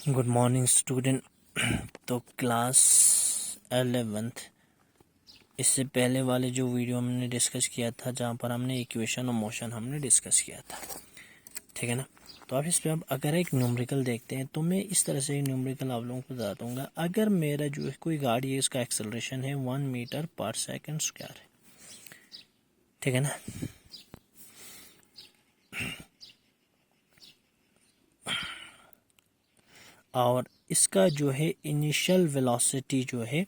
Good morning student. तो class 11th, इससे पहले वाले जो वीडियो हमने डिस्कस किया था जहाँ पर हमने इक्वेशन और मोशन हमने डिस्कस किया था, ठीक है ना। तो आप इस पर अब अगर एक न्यूमेरिकल देखते हैं तो मैं इस तरह से न्यूमेरिकल आप लोगों को बता दूंगा। अगर मेरा जो कोई गाड़ी है इसका एक्सेलरेशन है 1 मीटर पर सेकंड स्क्वायर है, ठीक है ना। और इसका जो है इनिशियल वेलोसिटी जो है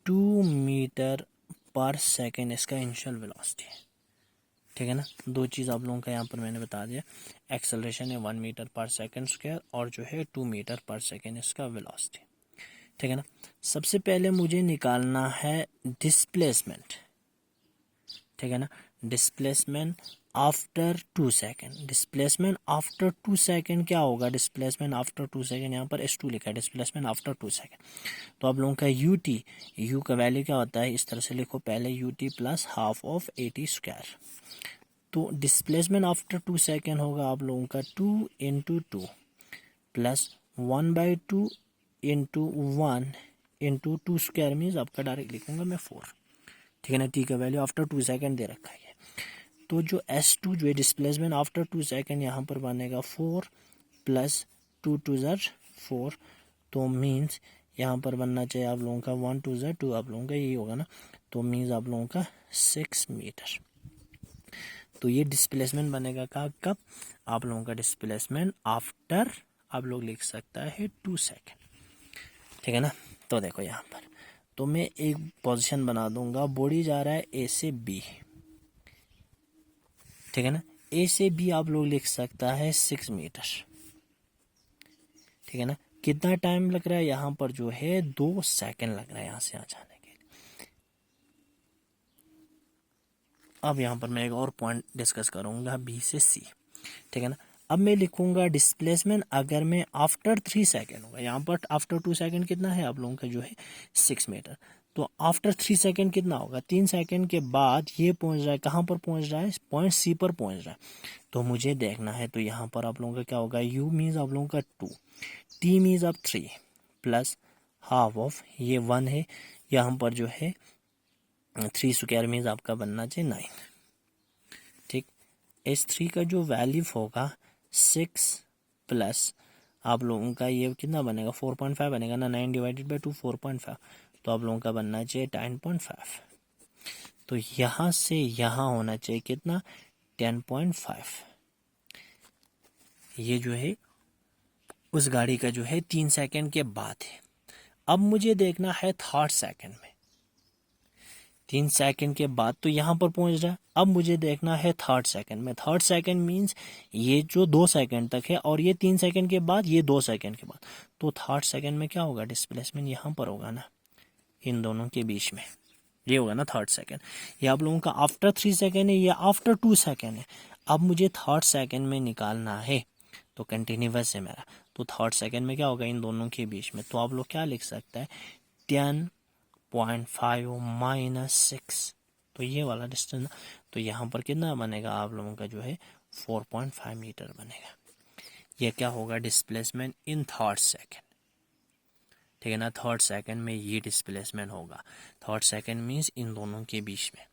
2 मीटर पर सेकेंड इसका इनिशियल वेलोसिटी है, ठीक है ना। दो चीज़ आप लोगों का यहाँ पर मैंने बता दिया। एक्सेलरेशन है 1 मीटर पर सेकेंड स्क्वायर और जो है 2 मीटर पर सेकेंड इसका वेलोसिटी, ठीक है ना। सबसे पहले मुझे निकालना है डिस्प्लेसमेंट, ठीक है ना। Displacement after 2 second. Displacement after 2 second क्या होगा? डिस्प्लेसमेंट आफ्टर 2 सेकेंड, यहाँ पर S2 लिखा है, डिस्प्लेसमेंट आफ्टर 2 सेकेंड। तो आप लोगों का यू का वैल्यू क्या होता है? इस तरह से लिखो, पहले UT plus half of AT square. तो डिस्प्लेसमेंट आफ्टर 2 सेकेंड होगा आप लोगों का 2 into 2 plus 1/2 into 1 into 2 square means आपका डायरेक्ट लिखूंगा मैं 4, ठीक है ना। टी का वैल्यू आफ्टर 2 सेकेंड दे रखा है। तो जो S2 जो है डिस्प्लेसमेंट आफ्टर 2 सेकेंड यहाँ पर बनेगा 4 प्लस 2 2 ज़र 4, तो मीन्स यहाँ पर बनना चाहिए आप लोगों का 1 2 ज़र 2, आप लोगों का यही होगा ना। तो मीन्स आप लोगों का 6 मीटर। तो ये डिस्प्लेसमेंट बनेगा कब? आप लोगों का डिस्प्लेसमेंट आफ्टर आप लोग लिख सकता है 2 सेकेंड, ठीक है ना। तो देखो यहाँ पर तो मैं एक पोजीशन बना दूंगा, बॉडी जा रहा है A से B, ठीक है ना। A से B आप लोग लिख सकता है 6 मीटर, ठीक है ना। कितना टाइम लग रहा है? यहाँ पर जो है 2 सेकेंड लग रहा है यहाँ से आ जाने के लिए। अब यहाँ पर मैं एक और पॉइंट डिस्कस करूंगा B से C, ठीक है ना। अब मैं लिखूंगा डिस्प्लेसमेंट अगर मैं आफ्टर 3 सेकेंड होगा, यहाँ पर आफ्टर 2 सेकेंड कितना है आप लोगों का जो है 6 मीटर। तो आफ्टर 3 सेकेंड कितना होगा? 3 सेकेंड के बाद ये पहुंच रहा है, कहाँ पर पहुंच रहा है? पॉइंट C पर पहुंच रहा है। तो मुझे देखना है, तो यहाँ पर आप लोगों का क्या होगा? U मीन्स आप लोगों का 2, T मीन्स आप 3 प्लस हाफ ऑफ ये 1 है, यहाँ पर जो है 3 स्क्वायर मीन्स आपका बनना चाहिए 9, ठीक। S3 का जो वैल्यू होगा 6 प्लस आप लोगों का ये कितना बनेगा? 4.5 बनेगा ना। 9 डिवाइडेड बाई 2 4.5, तो आप लोगों का बनना चाहिए 10.5। तो यहाँ से यहाँ होना चाहिए कितना? 10.5। ये जो है उस गाड़ी का जो है 3 सेकेंड के बाद है। अब मुझे देखना है 3rd सेकेंड में, 3 सेकेंड के बाद तो यहाँ पर पहुंच रहा है। अब मुझे देखना है 3rd सेकेंड में। 3rd सेकेंड मीन्स ये जो 2 सेकेंड तक है और ये 3 सेकेंड के बाद, ये 2 सेकेंड के बाद। तो 3rd सेकेंड में क्या होगा? डिस्प्लेसमेंट यहाँ पर होगा ना, इन दोनों के बीच में ये होगा ना 3rd सेकेंड। ये आप लोगों का आफ्टर 3 सेकेंड है, ये आफ्टर 2 सेकेंड है। अब मुझे 3rd सेकेंड में निकालना है, तो कंटिन्यूस है मेरा। तो 3rd सेकेंड में क्या होगा? इन दोनों के बीच में। तो आप लोग क्या लिख सकते हैं? 10.5 माइनस 6, तो ये वाला डिस्टेंस। तो यहाँ पर कितना बनेगा आप लोगों का जो है 4.5 मीटर बनेगा। ये क्या होगा? डिस्प्लेसमेंट इन 3rd सेकेंड, ठीक है ना। 3rd सेकेंड में ये डिस्प्लेसमेंट होगा। 3rd सेकेंड मीन्स इन दोनों के बीच में।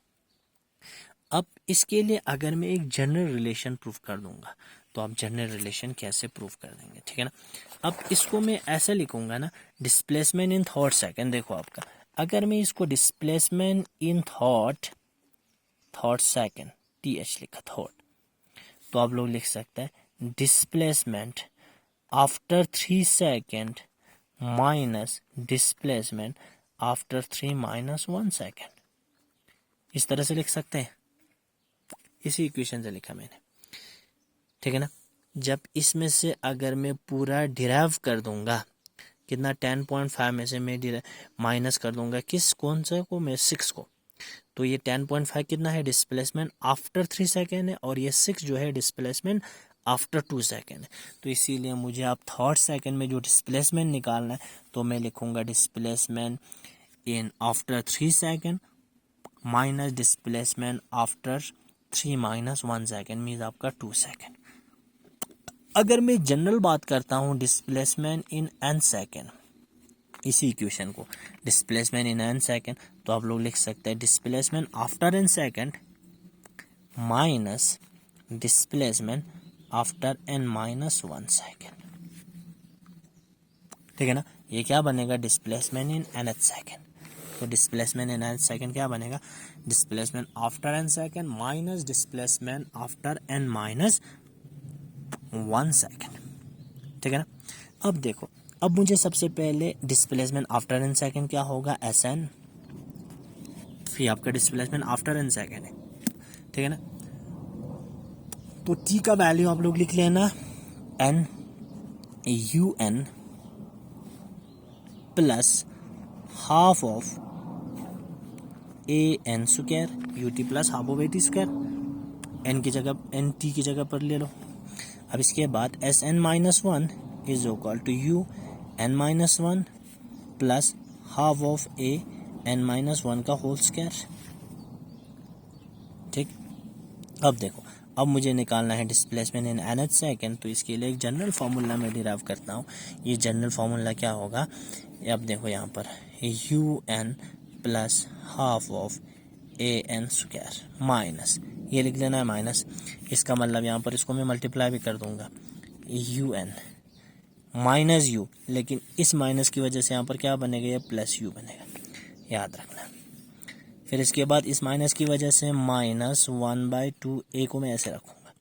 अब इसके लिए अगर मैं एक जनरल रिलेशन प्रूफ कर दूंगा, तो आप जनरल रिलेशन कैसे प्रूफ कर देंगे, ठीक है ना। अब इसको मैं ऐसे लिखूंगा ना, डिस्प्लेसमेंट इन 3rd सेकेंड। देखो आपका, अगर मैं इसको displacement in third second, TH लिखा थर्ड, तो आप लोग लिख सकते हैं displacement after 3 second minus displacement after 3 minus 1 second. इस तरह से लिख सकते हैं, इसी इक्वेशन से लिखा मैंने, ठीक है ना। जब इसमें से अगर मैं पूरा डिराइव कर दूंगा, कितना? 10.5 में से मैं माइनस कर दूंगा किस, कौन सा को? मैं 6 को। तो ये 10.5 कितना है? डिस्प्लेसमेंट आफ्टर 3 सेकेंड है, और ये 6 जो है डिस्प्लेसमेंट आफ्टर 2 सेकेंड है। तो इसीलिए मुझे आप 3rd सेकेंड में जो डिस्प्लेसमेंट निकालना है, तो मैं लिखूंगा displacement in after 3 second minus displacement after 3 minus 1 second means आपका 2 सेकेंड। अगर मैं जनरल बात करता हूँ डिस्प्लेसमेंट इन एन सेकेंड, इसी इक्वेशन को डिस्प्लेसमेंट इन एन सेकेंड, तो आप लोग लिख सकते हैं displacement after n second minus displacement after n minus 1 second. ठीक है ना, ये क्या बनेगा displacement in nth second. तो डिस्प्लेसमेंट इन एन सेकेंड क्या बनेगा displacement after n second minus displacement after n minus 1 second. ठीक है ना, अब देखो, अब मुझे सबसे पहले डिस्प्लेसमेंट आफ्टर एन सेकेंड क्या होगा एस एन, फिर आपका डिस्प्लेसमेंट आफ्टर एन सेकेंड है। ठीक है ना, तो टी का वैल्यू आप लोग लिख लेना n u n plus half of a n square u t plus half of a t square, n की जगह एन टी की जगह पर ले लो। अब इसके बाद s n minus 1 is equal to u n minus 1 plus half of a n minus 1 का होल स्क्वायर। ठीक, अब देखो, अब मुझे निकालना है displacement in nth second, तो इसके लिए एक जनरल फार्मूला मैं डिराइव करता हूँ। ये जनरल फार्मूला क्या होगा, अब देखो यहाँ पर u n plus half of a n square minus, ये लिख लेना है माइनस, इसका मतलब यहाँ पर इसको मैं मल्टीप्लाई भी कर दूंगा यू एन माइनस यू, लेकिन इस माइनस की वजह से यहाँ पर क्या बनेगा ये प्लस यू बनेगा, याद रखना। फिर इसके बाद इस माइनस की वजह से माइनस 1/2 ए को मैं ऐसे रखूँगा।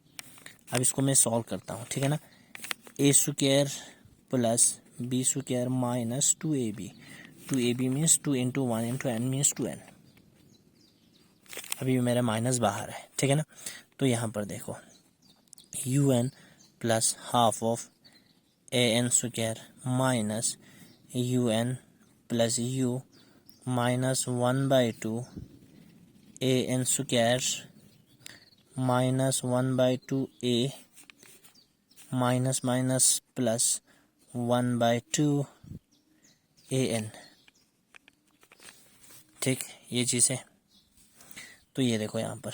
अब इसको मैं सॉल्व करता हूँ। ठीक है ना, A square plus B square minus 2ab, 2ab means 2 into 1 into N means 2n। अभी मेरा माइनस बाहर है। ठीक है ना, तो यहाँ पर देखो u n plus half of a n square minus u n plus u minus 1/2 a n square minus 1/2 a minus minus plus 1/2 a n. ठीक, ये चीज़ है। तो ये देखो यहाँ पर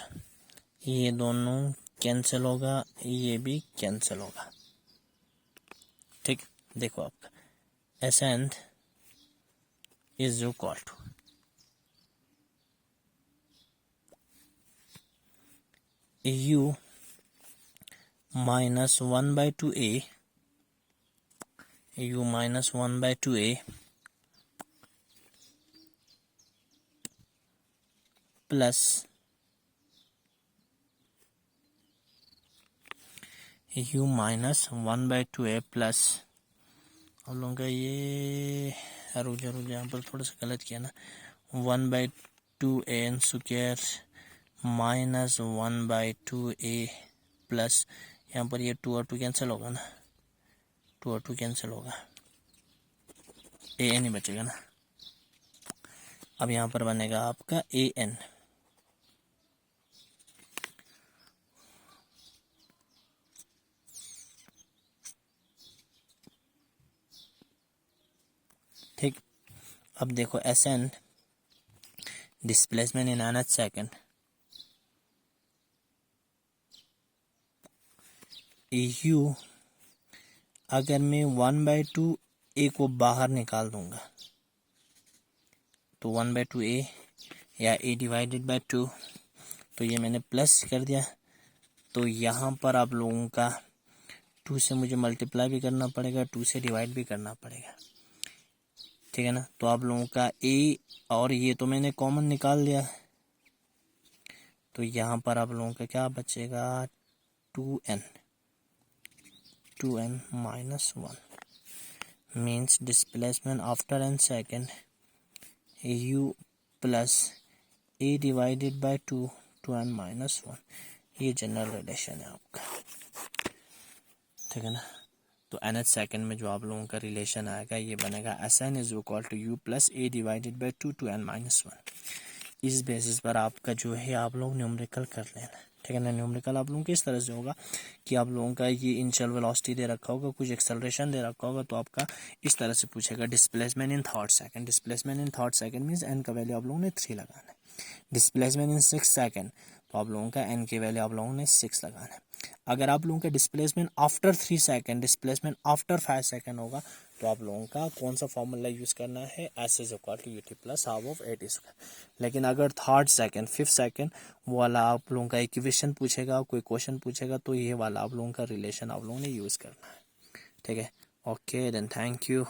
ये दोनों कैंसिल होगा, ये भी कैंसिल होगा। ठीक, देखो आपका s n is equal to u minus 1/2 a, u minus 1/2 a plus u minus 1/2 a plus, हम लोगों का ये रुक यहाँ पर थोड़ा सा गलत किया ना, 1/2 a n square minus 1/2 a plus, यहाँ पर ये 2 और 2 कैंसिल होगा ना, 2 और 2 कैंसिल होगा, ए एन ही बचेगा ना। अब यहाँ पर बनेगा आपका ए एन, ठीक। अब देखो s n displacement in nth second, u अगर मैं 1/2 ए को बाहर निकाल दूंगा तो 1/2 ए या ए डिवाइडेड बाय 2, तो ये मैंने प्लस कर दिया, तो यहाँ पर आप लोगों का 2 से मुझे मल्टीप्लाई भी करना पड़ेगा, 2 से डिवाइड भी करना पड़ेगा। ठीक है ना, तो आप लोगों का ए और ये तो मैंने कॉमन निकाल दिया, तो यहाँ पर आप लोगों का क्या बचेगा 2n minus 1 means displacement after n second u plus a divided by 2n minus 1, ये जनरल रिलेशन है आपका। ठीक है ना, तो एन एच सेकेंड में जो आप लोगों का रिलेशन आएगा ये बनेगा s n is equal to u plus a divided by 2n minus 1। इस बेसिस पर आपका जो है आप लोग न्यूमेरिकल कर लेना। ठीक है ना, न्यूमेरिकल आप लोगों को इस तरह से होगा कि आप लोगों का ये इनिशियल वेलोसिटी दे रखा होगा, कुछ एक्सेलरेशन दे रखा होगा, तो आपका इस तरह से पूछेगा displacement in third second. Displacement in third second means n का वैल्यू आप लोगों ने 3 लगाना है। डिस्प्लेसमेंट इन 6 सेकंड, तो आप लोगों का n की वैल्यू आप लोगों ने 6 लगाना है। अगर आप लोगों का displacement after 3 second, displacement after 5 second होगा तो आप लोगों का कौन सा फॉर्मूला यूज़ करना है, s is equal to u t plus half of a t square. लेकिन अगर थर्ड सेकेंड, फिफ्थ सेकेंड वाला आप लोगों का इक्वेशन पूछेगा, कोई क्वेश्चन पूछेगा, तो ये वाला आप लोगों का रिलेशन आप लोगों ने यूज़ करना है। ठीक है, ओके देन, थैंक यू।